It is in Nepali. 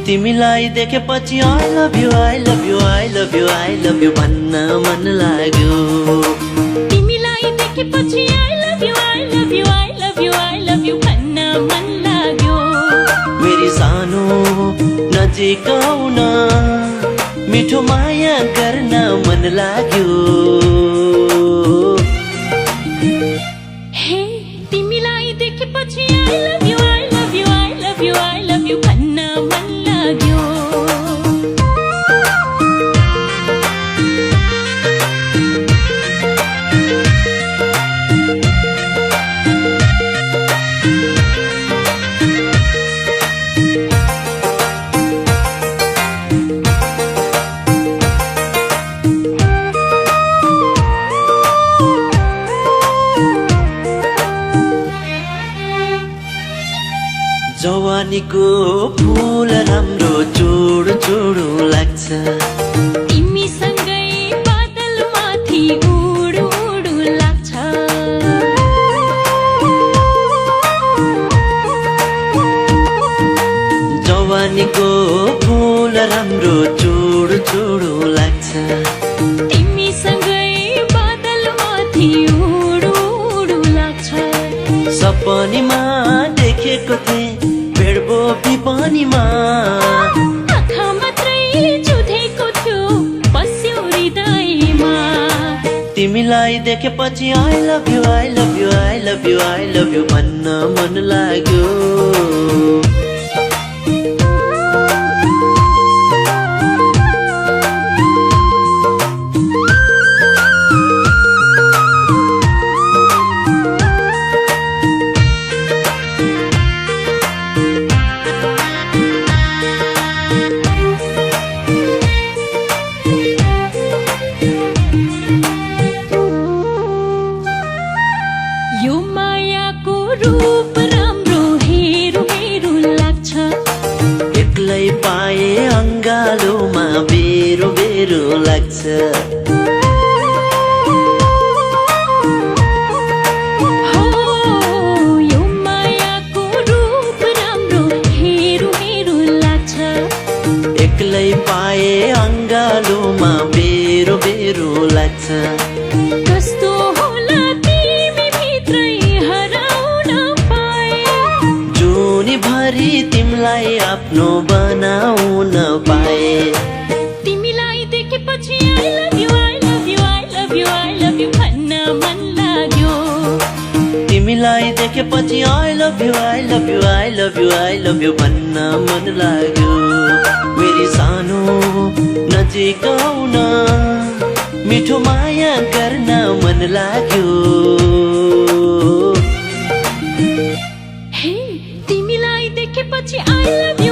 तिमीलाई देखेपछि I love you I love you I love you I love you भन्न मन लाग्यो। तिमीलाई देखेपछि I love you I love you I love you I love you भन्न मन लाग्यो। मेरी सानो नजिक आउन मिठो माया गर्न मन लाग्यो। हे तिमीलाई देखेपछि I love you I love you I love you I love you भन्न मन लाग्यो। जवानीको फूल राम्रो चुडु चुडु लाग्छ। तिमीसँगै बादल माथि उडु उडु लाग्छ। जवानीको फूल राम्रो चुडु चुडु लाग्छ। तिमीसँगै बादल माथि उडु उडु लाग्छ। सपनीमा देखेको थिएँ भेट्बो पिपनीमा। आँखा मात्रै चुधेको थियो बस्यो हृदयमा। तिमीलाई देखेपछि I love you I love you I love you I love you भन्न मन लाग्यो। यो मायाको रूप राम्रो हेरौँ हेरौँ लाग्छ। एक्लै पाए अङ्गालोमा बेरो बेरो लाग्छ। हो यो मायाको रूप राम्रो हेरौँ हेरौँ लाग्छ। एक्लै पाए अङ्गालोमा बेरो बेरो लाग्छ। कस्तो होला तिमी भित्रै हराउन पाए। जुनीभरि तिमीलाई आफ्नो बनाउन पाए। तिमीलाई देखेपछि I love you I love you I love you I love you भन्न मन लाग्यो। तिमीलाई देखेपछि I love you I love you I love you I love you भन्न मन लाग्यो। मेरी सानो नजिक आउन मिठो माया गर्न मन लाग्यो। हे तिमीलाई देखेपछि I love you